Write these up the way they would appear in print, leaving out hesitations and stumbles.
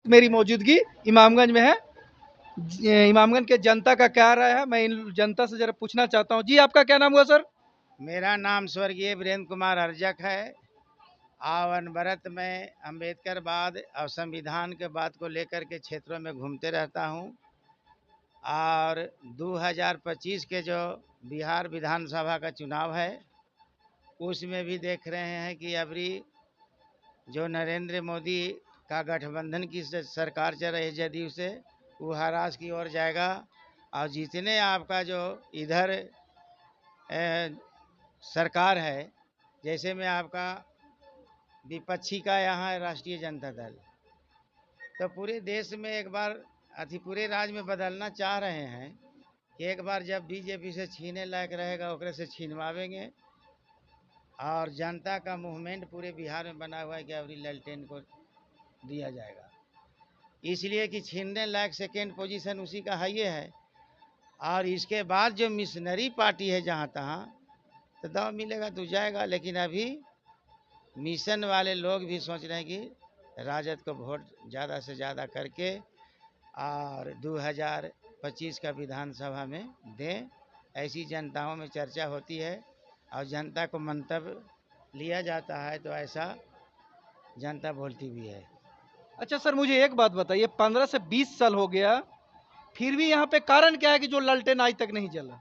मेरी मौजूदगी इमामगंज में है। इमामगंज के जनता का क्या राय है, मैं इन जनता से जरा पूछना चाहता हूँ। जी, आपका क्या नाम हुआ सर? मेरा नाम स्वर्गीय वीरेंद्र कुमार अर्जक है। अनवरत में अम्बेडकरवाद और संविधान के बात को लेकर के क्षेत्रों में घूमते रहता हूँ। और 2025 के जो बिहार विधानसभा का चुनाव है, उसमें भी देख रहे हैं कि अभी जो नरेंद्र मोदी का गठबंधन की सरकार चल रही है जदयू से, वो हरास की ओर जाएगा। और जितने आपका जो इधर सरकार है, जैसे में आपका विपक्षी का यहाँ है राष्ट्रीय जनता दल, तो पूरे देश में एक बार पूरे राज्य में बदलना चाह रहे हैं कि एक बार जब बीजेपी से छीने लायक रहेगा ओकरे से छीनवावेंगे। और जनता का मूवमेंट पूरे बिहार में बना हुआ है कि अभी ललटेन को दिया जाएगा, इसलिए कि छीनने लायक सेकेंड पोजीशन उसी का हाई है। और इसके बाद जो मिशनरी पार्टी है जहाँ तहाँ तो दाव मिलेगा तो जाएगा, लेकिन अभी मिशन वाले लोग भी सोच रहे हैं कि राजद को वोट ज़्यादा से ज़्यादा करके और 2025 का विधानसभा में दें, ऐसी जनताओं में चर्चा होती है। और जनता को मंतव्य लिया जाता है तो ऐसा जनता बोलती भी है। अच्छा सर, मुझे एक बात बताइए, 15 से 20 साल हो गया, फिर भी यहाँ पे कारण क्या है कि जो ललटेन आज तक नहीं जला?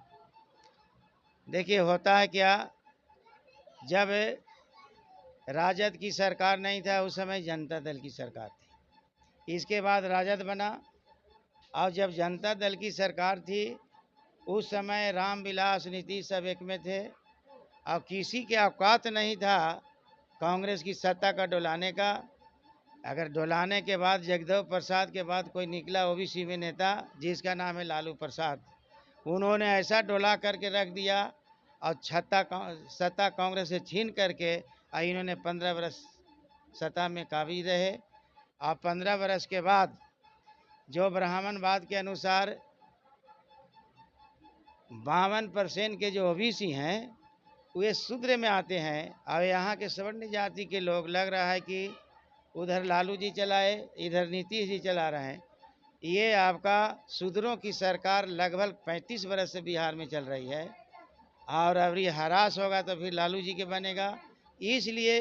देखिए, होता है क्या, जब राजद की सरकार नहीं था उस समय जनता दल की सरकार थी, इसके बाद राजद बना। और जब जनता दल की सरकार थी उस समय रामविलास नीतीश सब एक में थे, और किसी के औकात नहीं था कांग्रेस की सत्ता का डोलाने का। अगर डोलाने के बाद जगदेव प्रसाद के बाद कोई निकला ओबीसी में नेता, जिसका नाम है लालू प्रसाद, उन्होंने ऐसा डोला करके रख दिया और सत्ता कांग्रेस से छीन करके इन्होंने 15 वर्ष सत्ता में काबिज रहे। और 15 वर्ष के बाद जो ब्राह्मणवाद के अनुसार 52% के जो ओबीसी हैं वे शूद्र में आते हैं, और यहाँ के सवर्ण जाति के लोग लग रहा है कि उधर लालू जी चलाए इधर नीतीश जी चला रहे हैं। ये आपका शूद्रों की सरकार लगभग 35 वर्ष से बिहार में चल रही है, और अभी हरास होगा तो फिर लालू जी के बनेगा। इसलिए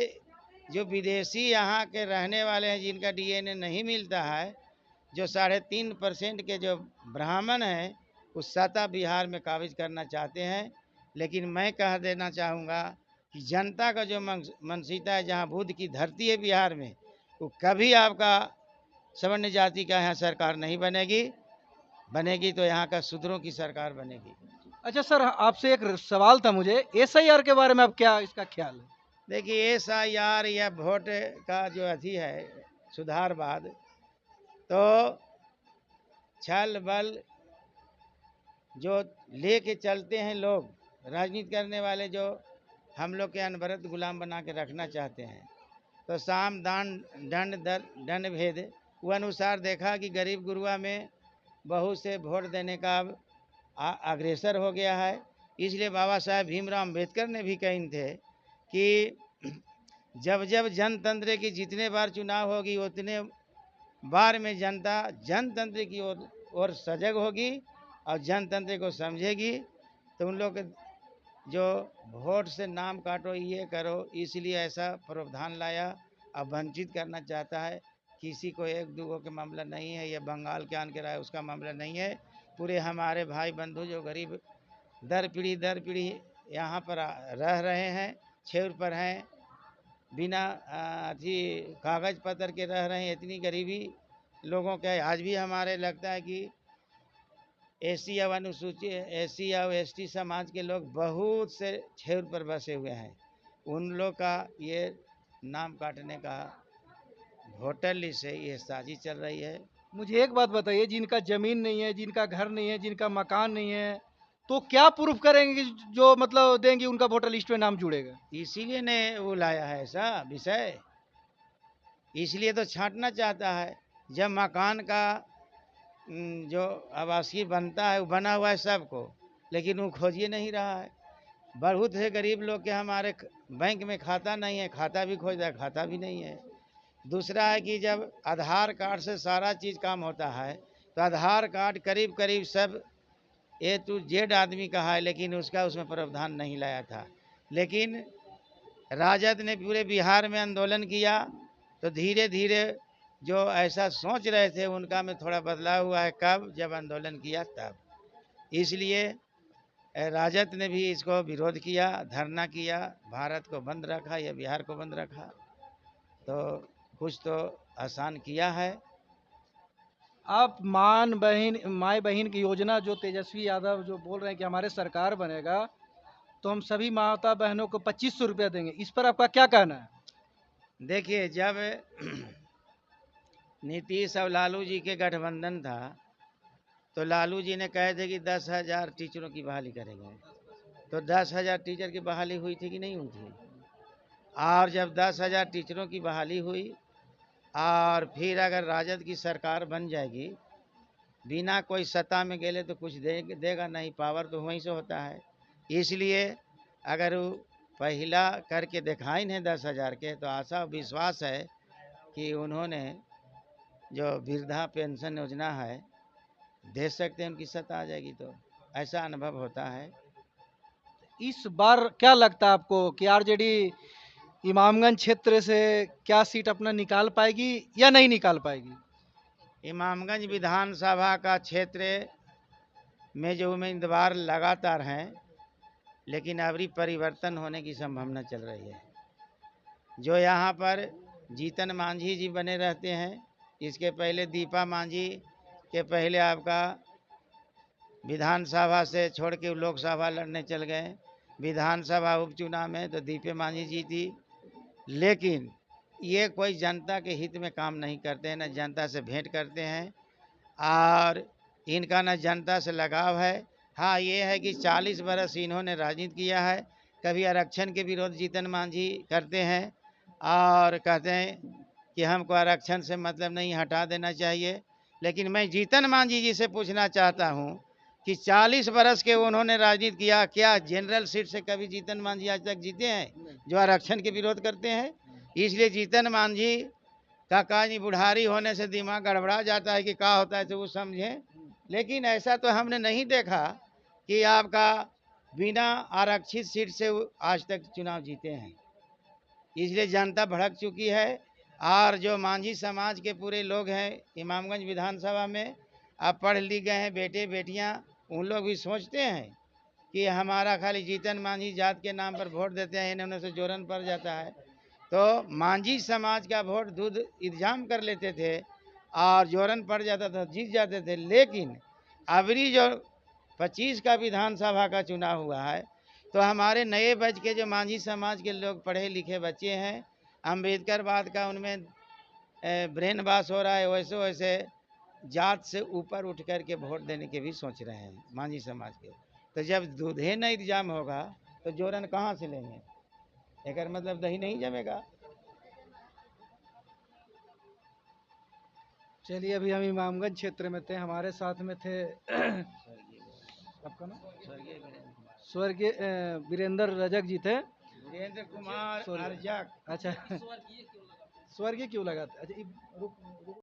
जो विदेशी यहाँ के रहने वाले हैं जिनका डीएनए नहीं मिलता है, जो 3.5% के जो ब्राह्मण हैं, उस सत्ता बिहार में काबिज करना चाहते हैं। लेकिन मैं कह देना चाहूँगा कि जनता का जो मानसिकता है, जहाँ बुद्ध की धरती है बिहार में, वो कभी आपका सवर्ण जाति का यहाँ सरकार नहीं बनेगी। बनेगी तो यहाँ का शूद्रों की सरकार बनेगी। अच्छा सर, आपसे एक सवाल था मुझे, एसआईआर के बारे में अब क्या इसका ख्याल है? देखिए, SIR या वोट का जो है सुधारवाद, तो छल बल जो लेके चलते हैं लोग, राजनीति करने वाले, जो हम लोग के अनवरत गुलाम बना के रखना चाहते हैं। तो साम दान दंड भेद वो अनुसार देखा कि गरीब गुरुआ में बहुत से वोट देने का अब अग्रेसर हो गया है। इसलिए बाबा साहेब भीमराव अम्बेडकर ने भी कही थे कि जब जब जनतंत्र की जितने बार चुनाव होगी उतने बार में जनता जनतंत्र की ओर सजग होगी और जनतंत्र को समझेगी। तो उन लोग जो वोट से नाम काटो ये करो, इसलिए ऐसा प्रावधान लाया। अब वंचित करना चाहता है, किसी को एक दूगों के मामला नहीं है, ये बंगाल के आन के रहा है उसका मामला नहीं है। पूरे हमारे भाई बंधु जो गरीब दर पीढ़ी यहाँ पर रह रहे हैं, छेउर पर हैं, बिना कागज पत्र के रह रहे हैं, इतनी गरीबी लोगों के आज भी हमारे लगता है कि एसी या अनुसूचित SC या ST समाज के लोग बहुत से छेउर पर बसे हुए हैं। उन लोग का ये नाम काटने का वोटर लिस्ट से ये साजिश चल रही है। मुझे एक बात बताइए, जिनका जमीन नहीं है, जिनका घर नहीं है, जिनका मकान नहीं है, तो क्या प्रूफ करेंगे कि जो मतलब देंगे उनका वोटर लिस्ट में नाम जुड़ेगा? इसीलिए ने वो लाया है ऐसा विषय, इसलिए तो छांटना चाहता है। जब मकान का जो आवासीय बनता है वो बना हुआ है सबको, लेकिन वो खोजिए नहीं रहा है। बहुत से गरीब लोग के हमारे बैंक में खाता नहीं है, खाता भी खोज रहा है, खाता भी नहीं है। दूसरा है कि जब आधार कार्ड से सारा चीज़ काम होता है, तो आधार कार्ड करीब करीब सब A to Z आदमी का है, लेकिन उसका उसमें प्रावधान नहीं लाया था। लेकिन राजद ने पूरे बिहार में आंदोलन किया, तो धीरे धीरे जो ऐसा सोच रहे थे उनका में थोड़ा बदलाव हुआ है। कब? जब आंदोलन किया तब। इसलिए राजद ने भी इसको विरोध किया, धरना किया, भारत को बंद रखा या बिहार को बंद रखा, तो कुछ तो आसान किया है। आप माई बहन की योजना जो तेजस्वी यादव जो बोल रहे हैं कि हमारे सरकार बनेगा तो हम सभी माता बहनों को 2500 रुपया देंगे, इस पर आपका क्या कहना है? देखिए, जब नीतीश और लालू जी के गठबंधन था, तो लालू जी ने कहे थे कि 10,000 टीचरों की बहाली करेंगे। तो 10,000 टीचर की बहाली हुई थी कि नहीं हुई थी? और जब 10,000 टीचरों की बहाली हुई, और फिर अगर राजद की सरकार बन जाएगी, बिना कोई सत्ता में गेले तो कुछ देगा नहीं, पावर तो वहीं से होता है। इसलिए अगर वो पहला करके दिखाई नहीं 10,000 के, तो आशा और विश्वास है कि उन्होंने जो वृद्धा पेंशन योजना है दे सकते हैं, उनकी सत्ता आ जाएगी, तो ऐसा अनुभव होता है। इस बार क्या लगता है आपको कि आरजेडी इमामगंज क्षेत्र से क्या सीट अपना निकाल पाएगी या नहीं निकाल पाएगी? इमामगंज विधानसभा का क्षेत्र में जो उम्मीदवार लगातार हैं, लेकिन अभी परिवर्तन होने की संभावना चल रही है। जो यहाँ पर जीतन मांझी जी बने रहते हैं, इसके पहले दीपा मांझी के पहले आपका विधानसभा से छोड़ के लोकसभा लड़ने चल गए। विधानसभा उपचुनाव में तो दीपे मांझी जीती, लेकिन ये कोई जनता के हित में काम नहीं करते हैं, न जनता से भेंट करते हैं, और इनका न जनता से लगाव है। हाँ, ये है कि 40 बरस इन्होंने राजनीति किया है। कभी आरक्षण के विरोध जीतन मांझी करते हैं और कहते हैं कि हमको आरक्षण से मतलब नहीं, हटा देना चाहिए। लेकिन मैं जीतन मांझी जी से पूछना चाहता हूँ कि 40 बरस के उन्होंने राजनीति किया, क्या जनरल सीट से कभी जीतन मांझी आज तक जीते हैं जो आरक्षण के विरोध करते हैं? इसलिए जीतन मांझी का काजी बुढ़ारी होने से दिमाग गड़बड़ा जाता है कि क्या होता है तो वो समझें। लेकिन ऐसा तो हमने नहीं देखा कि आपका बिना आरक्षित सीट से वो आज तक चुनाव जीते हैं। इसलिए जनता भड़क चुकी है, और जो मांझी समाज के पूरे लोग हैं इमामगंज विधानसभा में, अब पढ़ लिख गए हैं बेटे बेटियां, उन लोग भी सोचते हैं कि हमारा खाली जीतन मांझी जात के नाम पर वोट देते हैं, इन्हें से जोरन पड़ जाता है। तो मांझी समाज का वोट दूध इंतजाम कर लेते थे और जोरन पड़ जाता था, जीत जाते थे। लेकिन अबरी जो 25 का विधानसभा का चुनाव हुआ है, तो हमारे नए बैच के जो मांझी समाज के लोग पढ़े लिखे बच्चे हैं, अम्बेडकरवाद का उनमें ब्रेन वॉश हो रहा है, वैसे वैसे जात से ऊपर उठ कर के वोट देने के भी सोच रहे हैं मांझी समाज के। तो जब दूधे न इंतजाम होगा तो जोरन कहाँ से लेंगे? एक मतलब दही नहीं जमेगा। चलिए, अभी हम इमामगंज क्षेत्र में थे, हमारे साथ में थे आपका नाम स्वर्गीय वीरेंद्र रजक जी थे। वीरेंद्र कुमार सॉरी। अर्जक। अच्छा, स्वर्गीय क्यों लगाते? अच्छा,